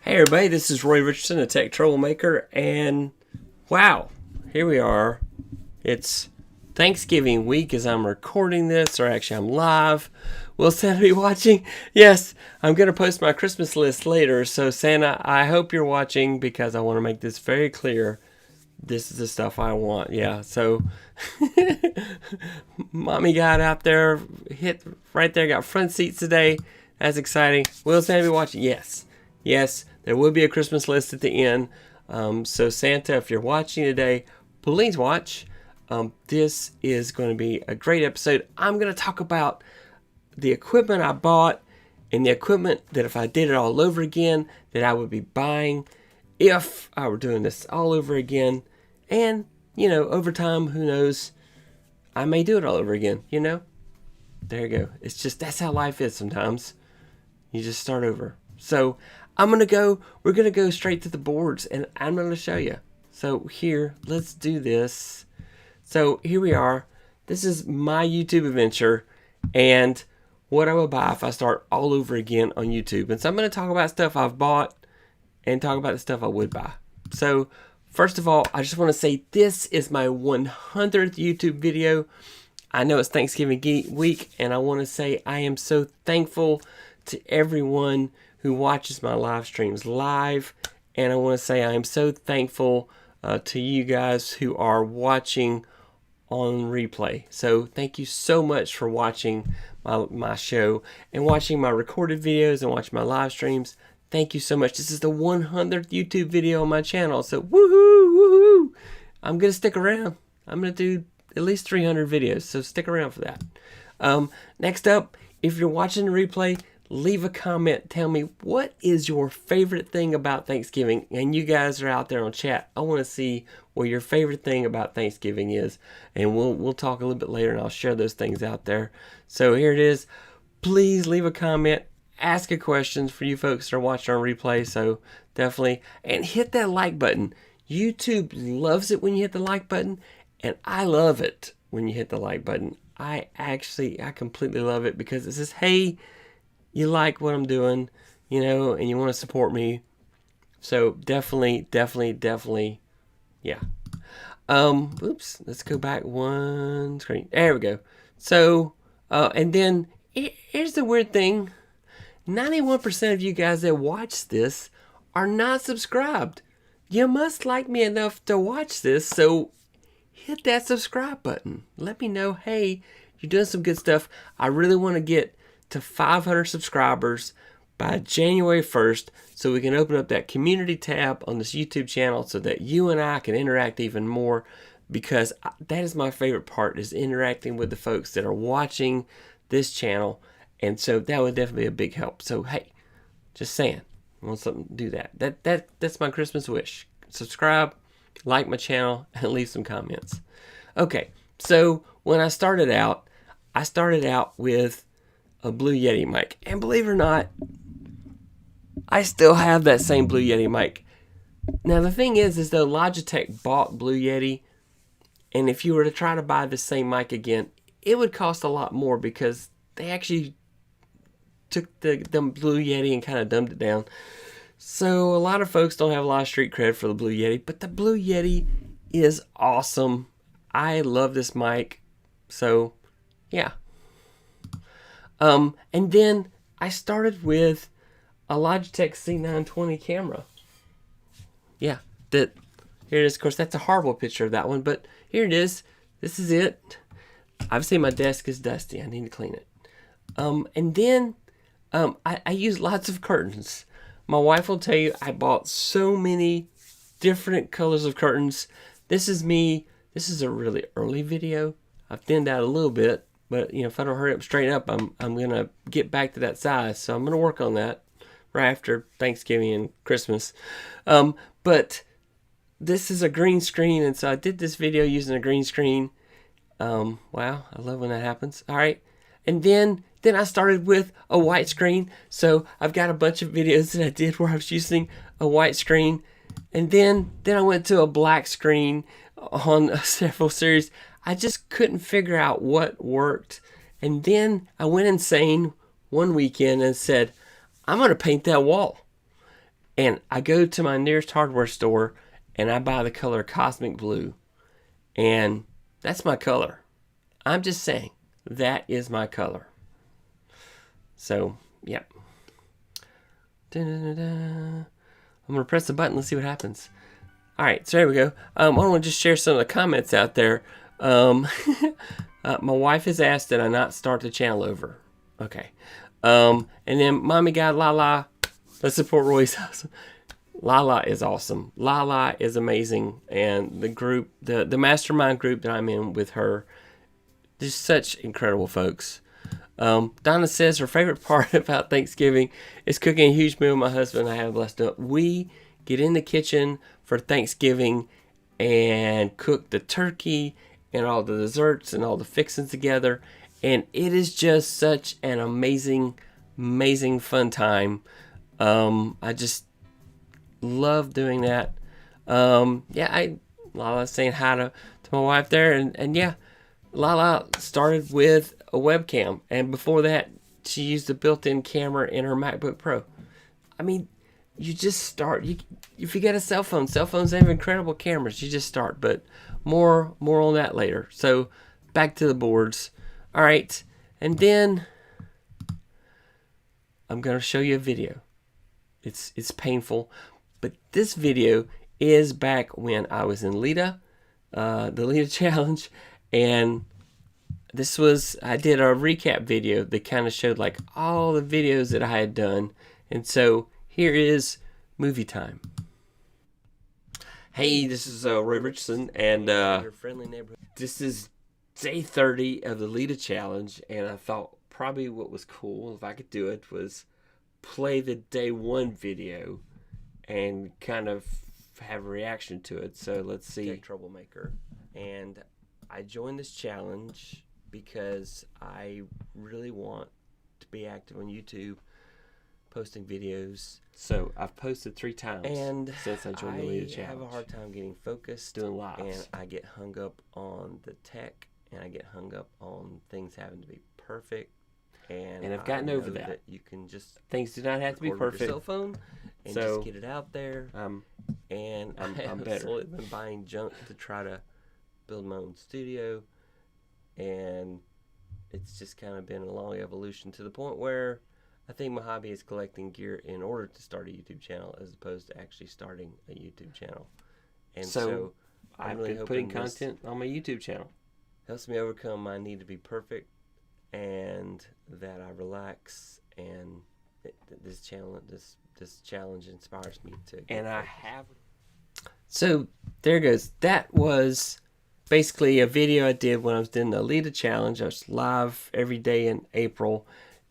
Hey everybody, this is Roy Richardson, a tech troublemaker, and wow, here we are. It's Thanksgiving week as I'm recording this, or actually I'm live. Will Santa be watching? Yes, I'm going to post my Christmas list later, so Santa, I hope you're watching because I want to make this very clear. This is the stuff I want, yeah, so mommy got out there, hit right there, got front seats today. That's exciting. Will Santa be watching? Yes, there will be a Christmas list at the end. So Santa, if you're watching today, please watch. This is going to be a great episode. I'm going to talk about the equipment I bought and the equipment that if I did it all over again, that I would be buying if I were doing this all over again. And, you know, over time, who knows, I may do it all over again, you know? There you go. It's just, that's how life is sometimes. You just start over. So we're going to go straight to the boards and I'm going to show you. So here, let's do this. So here we are. This is my YouTube adventure and what I would buy if I start all over again on YouTube. And so I'm going to talk about stuff I've bought and talk about the stuff I would buy. So first of all, I just want to say this is my 100th YouTube video. I know it's Thanksgiving week and I want to say I am so thankful to everyone who watches my live streams live, and I want to say I am so thankful to you guys who are watching on replay. So thank you so much for watching my show and watching my recorded videos and watching my live streams. Thank you so much. This is the 100th YouTube video on my channel, so woohoo! I'm gonna stick around. I'm gonna do at least 300 videos, so stick around for that. Next up, if you're watching the replay, leave a comment. Tell me what is your favorite thing about Thanksgiving. And you guys are out there on chat. I want to see what your favorite thing about Thanksgiving is. And we'll talk a little bit later and I'll share those things out there. So here it is. Please leave a comment. Ask a question for you folks that are watching on replay. So definitely. And hit that like button. YouTube loves it when you hit the like button. And I love it when you hit the like button. I completely love it because it says, hey, you like what I'm doing, you know, and you want to support me. So definitely, yeah. Oops, let's go back one screen. There we go. So, and then here's the weird thing. 91% of you guys that watch this are not subscribed. You must like me enough to watch this, so hit that subscribe button. Let me know, hey, you're doing some good stuff. I really want to get to 500 subscribers by January 1st so we can open up that community tab on this YouTube channel so that you and I can interact even more, because that is my favorite part, is interacting with the folks that are watching this channel. And so that would definitely be a big help. So hey, just saying, I want something to do that. That's my Christmas wish. Subscribe, like my channel, and leave some comments. Okay, so when I started out with a Blue Yeti mic. And believe it or not, I still have that same Blue Yeti mic. Now the thing is though Logitech bought Blue Yeti, and if you were to try to buy the same mic again, it would cost a lot more because they actually took the Blue Yeti and kind of dumbed it down. So a lot of folks don't have a lot of street cred for the Blue Yeti, but the Blue Yeti is awesome. I love this mic. So yeah. And then I started with a Logitech C920 camera. Yeah, here it is. Of course, that's a horrible picture of that one, but here it is. This is it. Obviously, my desk is dusty. I need to clean it. And then I use lots of curtains. My wife will tell you I bought so many different colors of curtains. This is me. This is a really early video. I've thinned out a little bit. But, you know, if I don't hurry up straight up, I'm going to get back to that size. So I'm going to work on that right after Thanksgiving and Christmas. But this is a green screen. And so I did this video using a green screen. Wow, I love when that happens. All right. And then I started with a white screen. So I've got a bunch of videos that I did where I was using a white screen. And then I went to a black screen on several series. I just couldn't figure out what worked. And then I went insane one weekend and said, I'm going to paint that wall. And I go to my nearest hardware store and I buy the color Cosmic Blue. And that's my color. I'm just saying, that is my color. So, yep. Da-da-da-da. I'm going to press the button. Let's see what happens. All right, so there we go. I want to just share some of the comments out there. My wife has asked that I not start the channel over. Okay. And then Mommy got Lala. Let's support Roy's house. Lala is awesome. Lala is amazing. And the group, the mastermind group that I'm in with her, just such incredible folks. Donna says her favorite part about Thanksgiving is cooking a huge meal with my husband. I have blessed up. We get in the kitchen for Thanksgiving and cook the turkey and all the desserts and all the fixings together. And it is just such an amazing, amazing fun time. I just love doing that. Lala's saying hi to my wife there. And yeah, Lala started with a webcam. And before that, she used a built-in camera in her MacBook Pro. I mean, you just start. If you get a cell phone, cell phones have incredible cameras. You just start. But more on that later. So back to the boards. All right. And then I'm going to show you a video. It's painful. But this video is back when I was in LEDA, the LEDA challenge. And this was, I did a recap video that kind of showed like all the videos that I had done. And so here is movie time. Hey, this is Roy Richardson, and your friendly neighborhood. This is day 30 of the LEDA challenge, and I thought probably what was cool, if I could do it, was play the day 1 video and kind of have a reaction to it. So let's see. Troublemaker. And I joined this challenge because I really want to be active on YouTube, posting videos. So I've posted 3 times and since I joined the LEDA challenge. I have a hard time getting focused, doing lives, and I get hung up on the tech, and I get hung up on things having to be perfect. And I've gotten over that. You can just, things do not have to be perfect. Your cell phone and just get it out there. And I'm better. Slowly been buying junk to try to build my own studio, and it's just kind of been a long evolution to the point where I think my hobby is collecting gear in order to start a YouTube channel as opposed to actually starting a YouTube channel. And so I've been putting content on my YouTube channel. Helps me overcome my need to be perfect, and that I relax, and this challenge inspires me to. And I have. So there goes. That was basically a video I did when I was doing the LEDA challenge. I was live every day in April.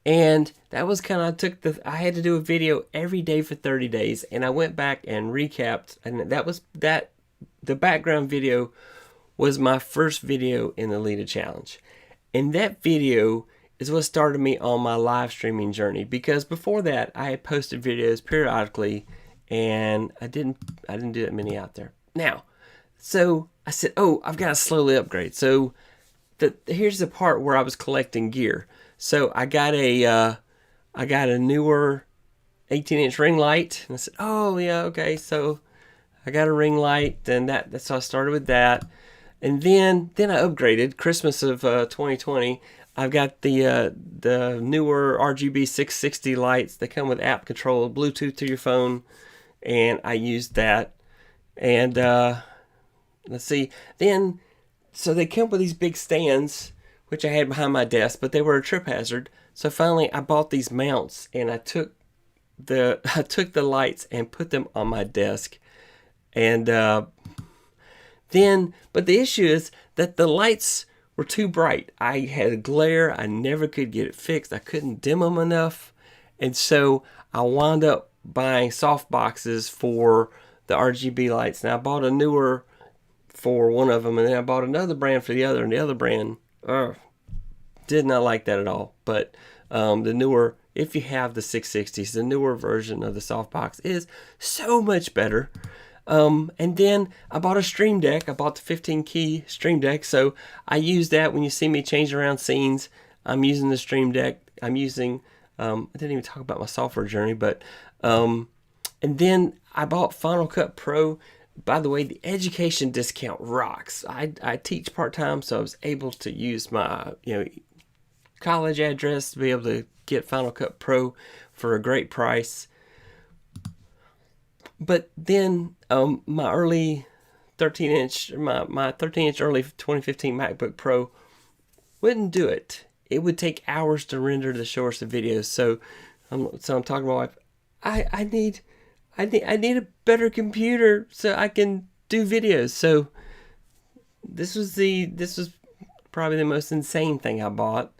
And that was kind of, I had to do a video every day for 30 days. And I went back and recapped. And the background video was my first video in the LEDA challenge. And that video is what started me on my live streaming journey. Because before that, I had posted videos periodically. And I didn't do that many out there. Now, so I said, I've got to slowly upgrade. So here's the part where I was collecting gear. So I got a newer 18-inch ring light, and I said, oh yeah, okay. So I got a ring light, and that's how I started with that. And then I upgraded. Christmas of 2020, I've got the newer RGB 660 lights that come with app control, Bluetooth to your phone, and I used that. And let's see, then so they come with these big stands, which I had behind my desk, but they were a trip hazard. So finally I bought these mounts, and I took the lights and put them on my desk. And but the issue is that the lights were too bright. I had a glare. I never could get it fixed. I couldn't dim them enough. And so I wound up buying soft boxes for the RGB lights. Now I bought a newer for one of them, and then I bought another brand for the other, and the other brand did not like that at all. But the newer, if you have the 660s, the newer version of the softbox is so much better. And then I bought a Stream Deck. I bought the 15-key Stream Deck, so I use that when you see me change around scenes. I'm using the Stream Deck. I'm using, I didn't even talk about my software journey, but And then I bought Final Cut Pro. By the way, the education discount rocks. I teach part-time, so I was able to use my college address to be able to get Final Cut Pro for a great price. But then my early 13-inch, my 13-inch early 2015 MacBook Pro wouldn't do it. It would take hours to render the shortest of videos. So I'm talking to my wife. I need a better computer so I can do videos. So this was probably the most insane thing I bought,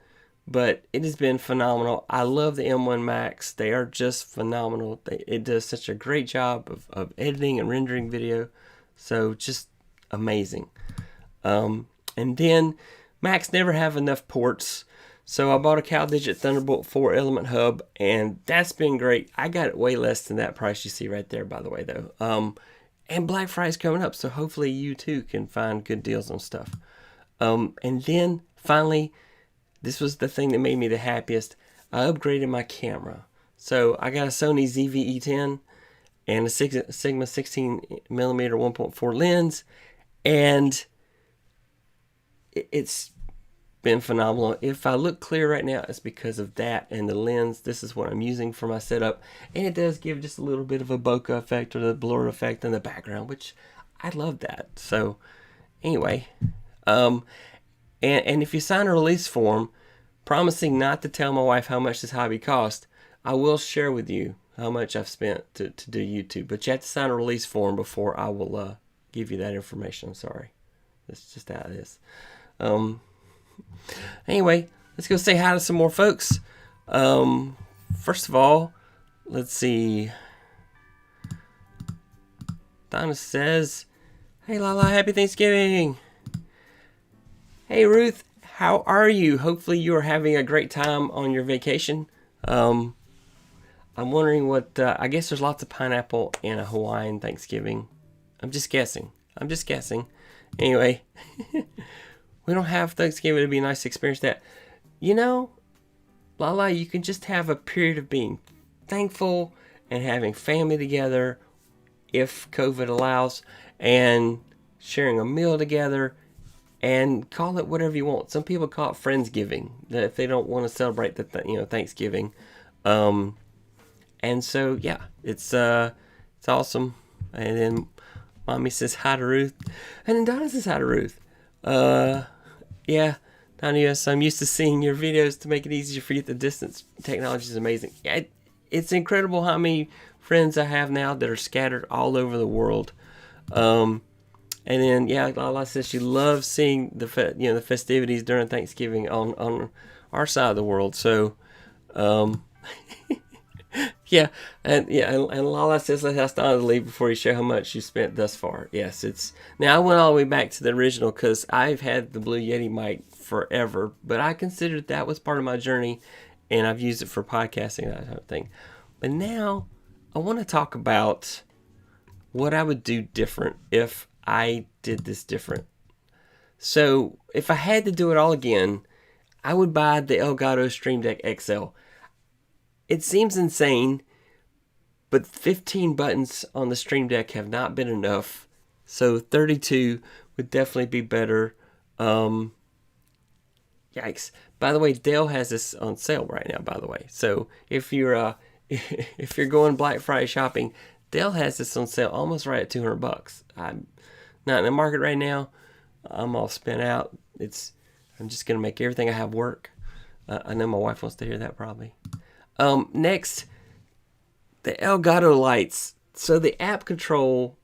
but it has been phenomenal. I love the M1 Max. They are just phenomenal. It does such a great job of editing and rendering video. So just amazing. And then Macs never have enough ports. So I bought a CalDigit Thunderbolt 4 element hub, and that's been great. I got it way less than that price you see right there, by the way, though. And Black Friday's coming up, so hopefully you too can find good deals on stuff. And then finally, this was the thing that made me the happiest. I upgraded my camera. So I got a Sony ZV-E10 and a Sigma 16mm 1.4 lens, and it's been phenomenal. If I look clear right now, it's because of that and the lens. This is what I'm using for my setup, and it does give just a little bit of a bokeh effect or the blur effect in the background, which I love that. So anyway, and if you sign a release form promising not to tell my wife how much this hobby cost, I will share with you how much I've spent to do YouTube, but you have to sign a release form before I will give you that information. I'm sorry. That's just how it is. Anyway, let's go say hi to some more folks. First of all, let's see. Donna says, "Hey Lala, happy Thanksgiving." Hey Ruth, how are you? Hopefully you are having a great time on your vacation. I'm wondering what, I guess there's lots of pineapple in a Hawaiian Thanksgiving. I'm just guessing. Anyway, we don't have Thanksgiving. It'd be nice to experience that. Lala, you can just have a period of being thankful and having family together, if COVID allows, and sharing a meal together, and call it whatever you want. Some people call it Friendsgiving, if they don't want to celebrate Thanksgiving. And so yeah, it's awesome. And then Mommy says hi to Ruth, and then Donna says hi to Ruth. Yeah, Donna, yes, I'm used to seeing your videos to make it easier to forget the distance. Technology is amazing. It's incredible how many friends I have now that are scattered all over the world. And then yeah, Lala says she loves seeing the festivities during Thanksgiving on our side of the world. So yeah, and Lala says let's ask Donna to leave before you share how much you spent thus far. Yes, now I went all the way back to the original because I've had the Blue Yeti mic forever, but I considered that was part of my journey, and I've used it for podcasting and that type of thing. But now I want to talk about what I would do different if I did this different. So if I had to do it all again, I would buy the Elgato Stream Deck XL. It seems insane, but 15 buttons on the Stream Deck have not been enough. So 32 would definitely be better. Yikes. By the way, Dell has this on sale right now, by the way. So if you're going Black Friday shopping, Dell has this on sale almost right at $200. I'm not in the market right now. I'm all spent out. I'm just going to make everything I have work. I know my wife wants to hear that probably. Next, the Elgato lights. So the app control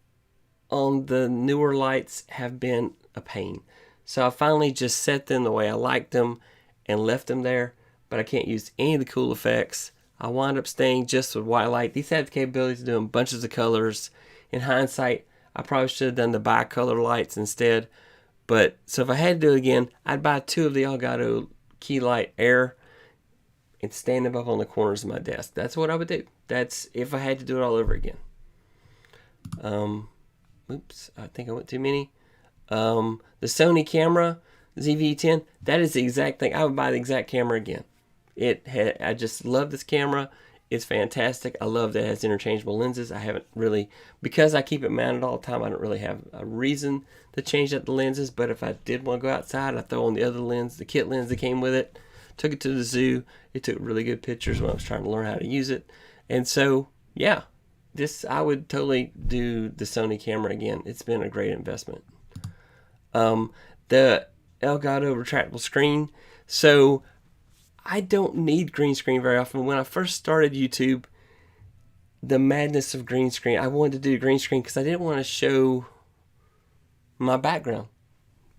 on the newer lights have been a pain. So I finally just set them the way I liked them and left them there, but I can't use any of the cool effects. I wound up staying just with white light. These have the capability of doing bunches of colors. In hindsight, I probably should have done the bicolor lights instead. But so if I had to do it again, I'd buy 2 of the Elgato Key Light Air and stand them up on the corners of my desk. That's what I would do. That's if I had to do it all over again. Oops, I think I went too many. The Sony camera, ZV-10, that is the exact thing. I would buy the exact camera again. I just love this camera. It's fantastic. I love that it has interchangeable lenses. I haven't really, because I keep it mounted all the time, I don't really have a reason to change out the lenses. But if I did want to go outside, I throw on the other lens, the kit lens that came with it. Took it to the zoo. It took really good pictures when I was trying to learn how to use it. And so, yeah, I would totally do the Sony camera again. It's been a great investment. The Elgato retractable screen. So I don't need green screen very often. When I first started YouTube, the madness of green screen, I wanted to do green screen because I didn't want to show my background.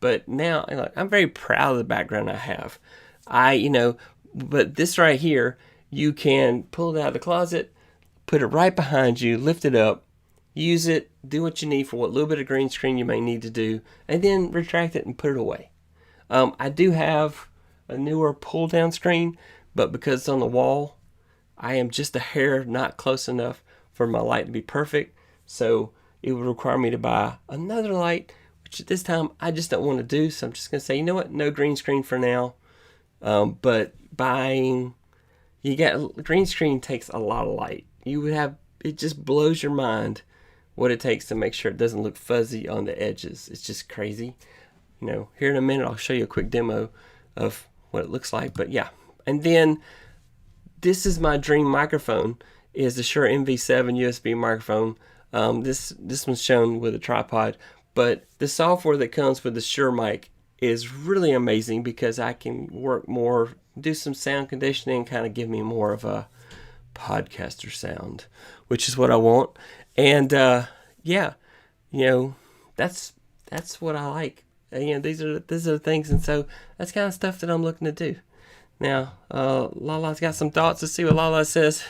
But now, I'm very proud of the background I have. But this right here, you can pull it out of the closet, put it right behind you, lift it up, use it, do what you need for what little bit of green screen you may need to do, and then retract it and put it away. I do have a newer pull down screen, but because it's on the wall, I am just a hair not close enough for my light to be perfect. So it would require me to buy another light, which at this time I just don't want to do. So I'm just going to say, you know what, no green screen for now. But green screen takes a lot of light. It just blows your mind what it takes to make sure it doesn't look fuzzy on the edges. It's just crazy. Here in a minute, I'll show you a quick demo of what it looks like. But yeah, and then this is my dream microphone, is the Shure MV7 USB microphone. This one's shown with a tripod, but the software that comes with the Shure mic is really amazing because I can work more, do some sound conditioning, kind of give me more of a podcaster sound, which is what I want. And yeah, that's what I like. These are the things, and so that's kind of stuff that I'm looking to do. Now, Lala's got some thoughts. Let's see what Lala says.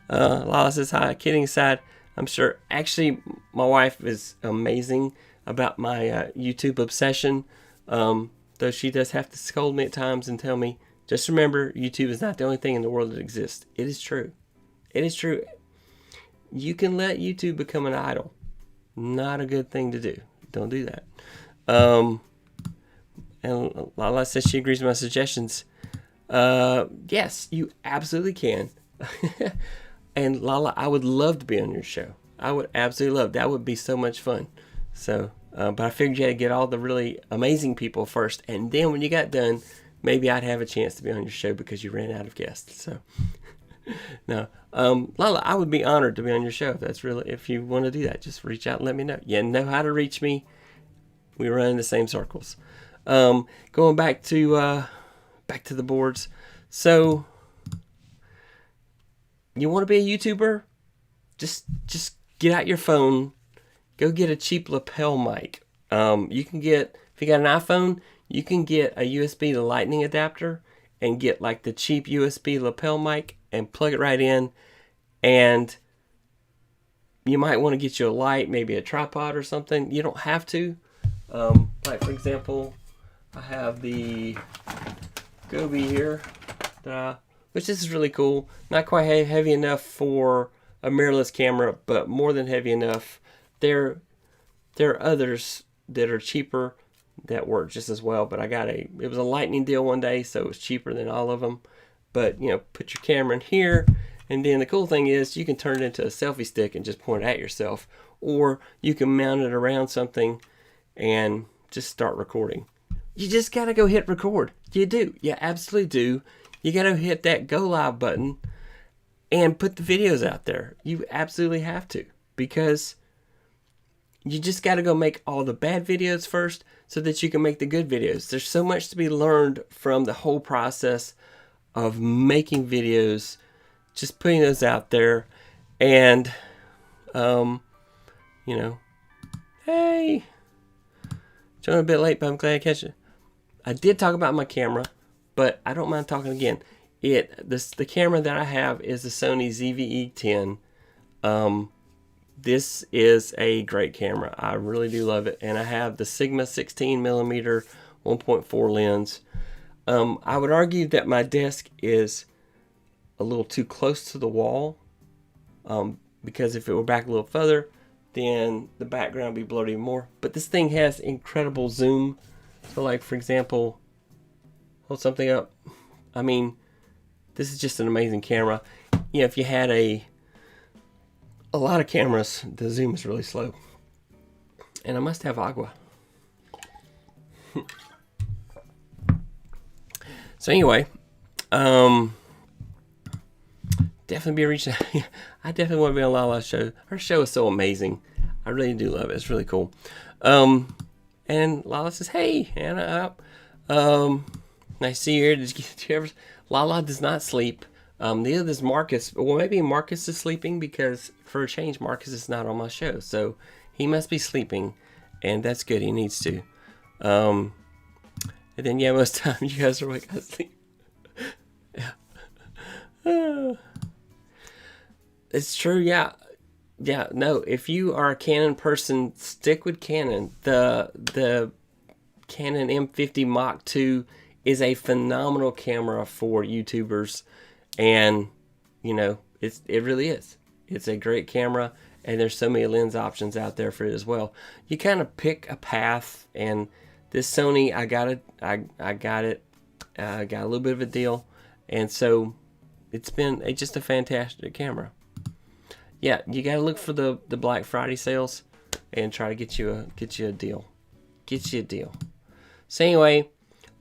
Lala says, hi, kidding aside, I'm sure. Actually, my wife is amazing about my YouTube obsession, though she does have to scold me at times and tell me, just remember, YouTube is not the only thing in the world that exists. It is true. It is true. You can let YouTube become an idol. Not a good thing to do. Don't do that. And Lala says she agrees with my suggestions. Yes, you absolutely can. And Lala, I would love to be on your show. I would absolutely love. That would be so much fun. So, but I figured you had to get all the really amazing people first, and then when you got done, maybe I'd have a chance to be on your show because you ran out of guests. So, no, Lala, I would be honored to be on your show. If you want to do that, just reach out and let me know. You know how to reach me. We run in the same circles. Going back to the boards. So, you want to be a YouTuber? Just get out your phone. Go get a cheap lapel mic. You can get, if you got an iPhone, you can get a USB to Lightning adapter and get like the cheap USB lapel mic and plug it right in. And you might want to get you a light, maybe a tripod or something. You don't have to. Like for example, I have the Gobi here, which this is really cool. Not quite heavy enough for a mirrorless camera, but more than heavy enough. There are others that are cheaper that work just as well, but it was a lightning deal one day, so it was cheaper than all of them. But put your camera in here, and then the cool thing is you can turn it into a selfie stick and just point it at yourself, or you can mount it around something and just start recording. You just gotta go hit record. You absolutely do. You gotta hit that go live button and put the videos out there. You absolutely have to, because you just got to go make all the bad videos first so that you can make the good videos. There's so much to be learned from the whole process of making videos, just putting those out there. And, hey, joined a bit late, but I'm glad I catch it. I did talk about my camera, but I don't mind talking again. The camera that I have is the Sony ZV-E10. This is a great camera. I really do love it. And I have the Sigma 16mm 1.4 lens. I would argue that my desk is a little too close to the wall. Because if it were back a little further, then the background would be blurred even more. But this thing has incredible zoom. So like, for example, hold something up. I mean, this is just an amazing camera. You know, if you had a lot of cameras, the zoom is really slow. And I must have agua. So anyway, definitely be reaching out. I definitely want to be on Lala's show. Her show is so amazing. I really do love it. It's really cool. And Lala says, "Hey, Anna, nice to see you here. Did you ever?" Lala does not sleep. The other is Marcus. Well, maybe Marcus is sleeping because for a change, Marcus is not on my show, so he must be sleeping, and that's good. He needs to. And then, yeah, most of the time you guys are like asleep. Yeah. It's true, yeah. Yeah, no, if you are a Canon person, stick with Canon. The Canon M50 Mark II is a phenomenal camera for YouTubers. And, you know, it really is. It's a great camera, and there's so many lens options out there for it as well. You kind of pick a path, and this Sony, I got it. I got a little bit of a deal, and so it's been just a fantastic camera. Yeah, you got to look for the Black Friday sales and try to get you a deal. Get you a deal. So anyway,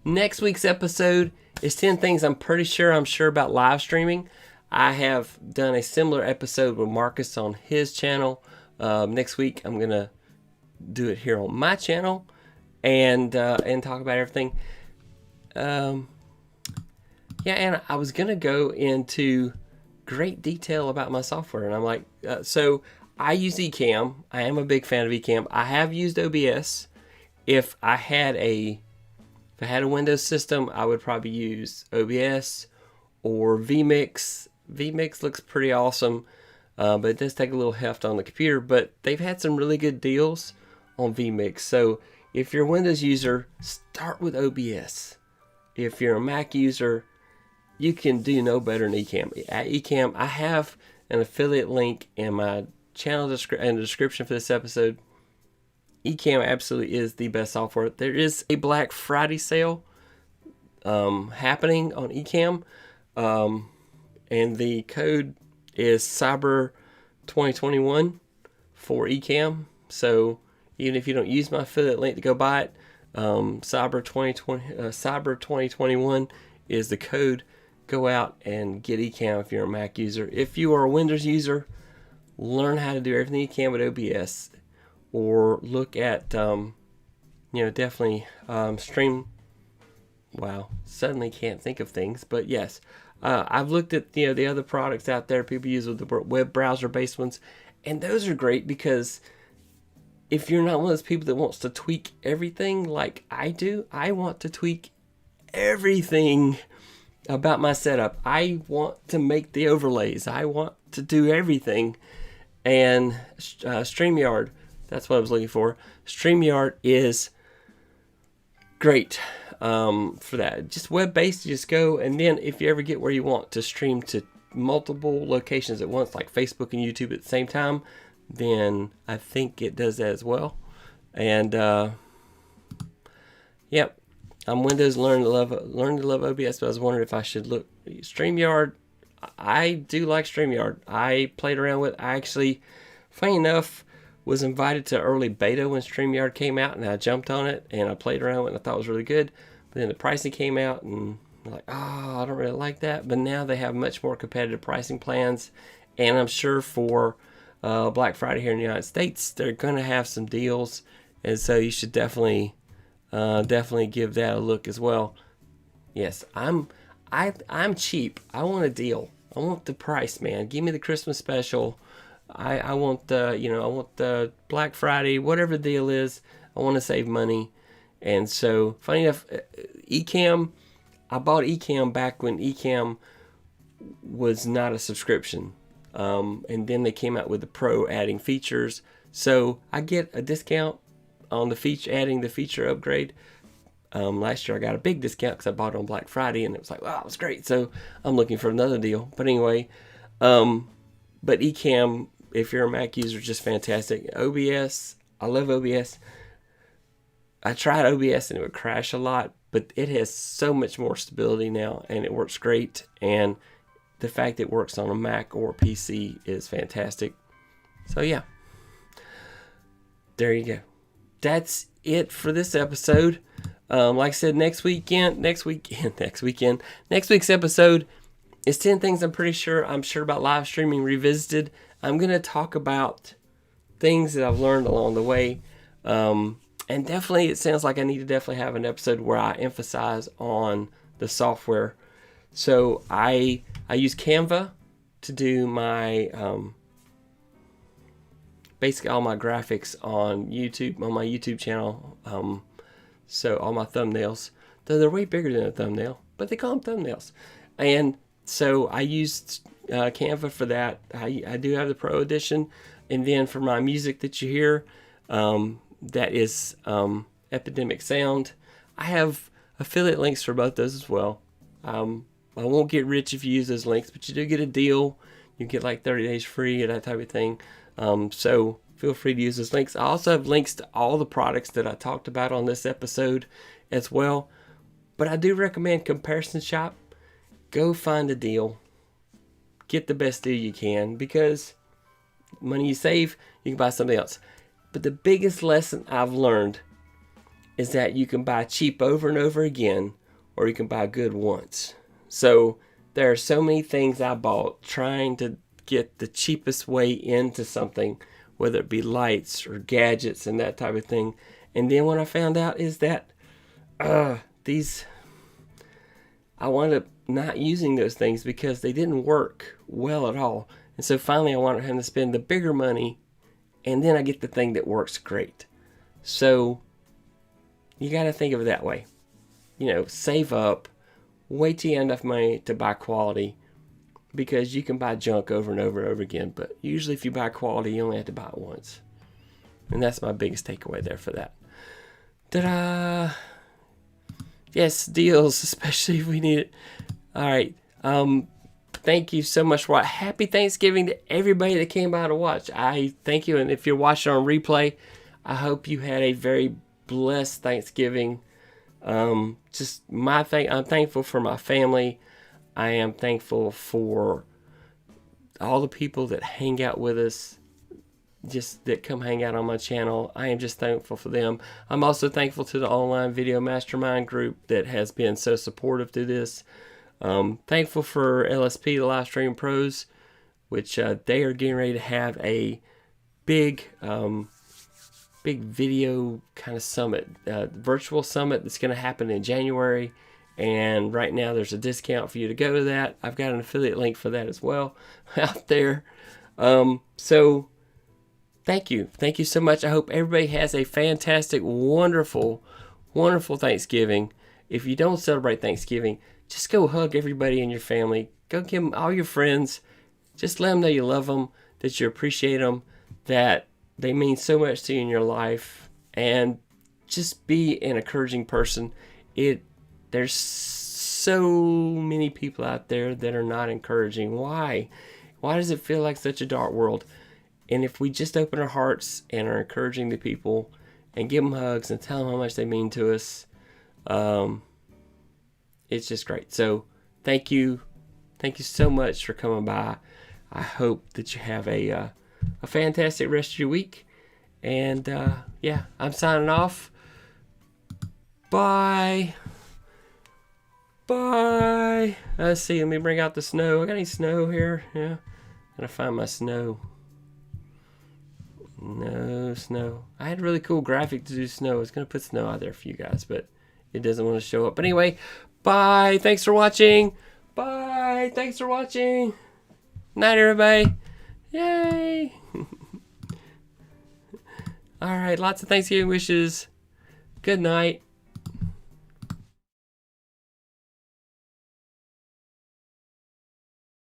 next week's episode is 10 things I'm sure about live streaming. I have done a similar episode with Marcus on his channel. Next week I'm gonna do it here on my channel and talk about everything. Yeah, and I was gonna go into great detail about my software, and I'm like, so I use Ecamm. I am a big fan of Ecamm. I have used OBS. If I had a Windows system, I would probably use OBS or vMix. vMix looks pretty awesome, but it does take a little heft on the computer. But they've had some really good deals on vMix. So if you're a Windows user, start with OBS. If you're a Mac user, you can do no better than Ecamm. At Ecamm, I have an affiliate link in my channel in the description for this episode. Ecamm absolutely is the best software. There is a Black Friday sale happening on Ecamm, and the code is Cyber 2021 for Ecamm. So even if you don't use my affiliate link to go buy it, Cyber 2021 is the code. Go out and get Ecamm if you're a Mac user. If you are a Windows user, learn how to do everything you can with OBS, or look at, definitely stream. Wow, suddenly can't think of things, but yes, I've looked at the other products out there people use with the web browser based ones, and those are great because if you're not one of those people that wants to tweak everything like I do, I want to tweak everything about my setup. I want to make the overlays. I want to do everything. And StreamYard, that's what I was looking for. StreamYard is great for that. Just web-based, you just go, and then if you ever get where you want to stream to multiple locations at once, like Facebook and YouTube at the same time, then I think it does that as well. And yep. I'm Windows, learn to love OBS, but I was wondering if I should look StreamYard. I do like StreamYard. I played around with. I actually, funny enough, was invited to early beta when StreamYard came out, and I jumped on it and I played around with it, and I thought it was really good. But then the pricing came out, and I'm like, I don't really like that. But now they have much more competitive pricing plans, and I'm sure for Black Friday here in the United States, they're going to have some deals, and so you should definitely give that a look as well. Yes, I'm cheap. I want a deal. I want the price, man. Give me the Christmas special. I want the Black Friday, whatever the deal is. I want to save money. And so, funny enough, Ecamm, I bought Ecamm back when Ecamm was not a subscription. And then they came out with the Pro adding features. So I get a discount on the feature, adding the feature upgrade. Last year I got a big discount because I bought it on Black Friday, and it was like, wow, it was great. So I'm looking for another deal. But anyway, but Ecamm, if you're a Mac user, just fantastic. OBS, I love OBS. I tried OBS and it would crash a lot, but it has so much more stability now, and it works great. And the fact that it works on a Mac or PC is fantastic. So yeah, there you go. That's it for this episode. Like I said, next week's episode is 10 things I'm sure about live streaming revisited. I'm going to talk about things that I've learned along the way. And definitely, it sounds like I need to definitely have an episode where I emphasize on the software. So I use Canva to do my basically all my graphics on YouTube, on my YouTube channel. So all my thumbnails, though they're way bigger than a thumbnail, but they call them thumbnails. And so I used Canva for that. I do have the Pro Edition. And then for my music that you hear, that is Epidemic Sound. I have affiliate links for both those as well. I won't get rich if you use those links, but you do get a deal. You get like 30 days free and that type of thing. So feel free to use those links. I also have links to all the products that I talked about on this episode as well. But I do recommend Comparison Shop. Go find a deal. Get the best deal you can, because money you save, you can buy something else. But the biggest lesson I've learned is that you can buy cheap over and over again, or you can buy good once. So there are so many things I bought trying to get the cheapest way into something, whether it be lights or gadgets and that type of thing. And then what I found out is that I wound up not using those things because they didn't work well at all. And so finally I wound up having to spend the bigger money, and then I get the thing that works great. So you got to think of it that way. Save up, wait till you have enough money to buy quality, because you can buy junk over and over and over again. But usually if you buy quality, you only have to buy it once. And that's my biggest takeaway there for that. Ta-da! Yes, deals, especially if we need it. All right. Thank you so much for happy Thanksgiving to everybody that came by to watch. I thank you. And if you're watching on replay, I hope you had a very blessed Thanksgiving. I'm thankful for my family. I am thankful for all the people that hang out with us, just that come hang out on my channel. I am just thankful for them. I'm also thankful to the online video mastermind group that has been so supportive to this. Thankful for LSP, the Live Stream Pros, which they are getting ready to have a big video kind of summit, virtual summit that's going to happen in January. And right now there's a discount for you to go to that. I've got an affiliate link for that as well out there. So thank you. Thank you so much. I hope everybody has a fantastic, wonderful, wonderful Thanksgiving. If you don't celebrate Thanksgiving, just go hug everybody in your family. Go give them all your friends. Just let them know you love them, that you appreciate them, that they mean so much to you in your life. And just be an encouraging person. There's so many people out there that are not encouraging. Why? Why does it feel like such a dark world? And if we just open our hearts and are encouraging the people and give them hugs and tell them how much they mean to us, it's just great. So thank you. Thank you so much for coming by. I hope that you have a fantastic rest of your week. And yeah, I'm signing off. Bye. Bye. Let's see. Let me bring out the snow. I got any snow here? Yeah. Gotta find my snow. No snow. I had a really cool graphic to do snow. I was gonna put snow out there for you guys, but it doesn't want to show up. But anyway, bye. Thanks for watching. Bye. Thanks for watching. Night, everybody. Yay. All right. Lots of Thanksgiving wishes. Good night.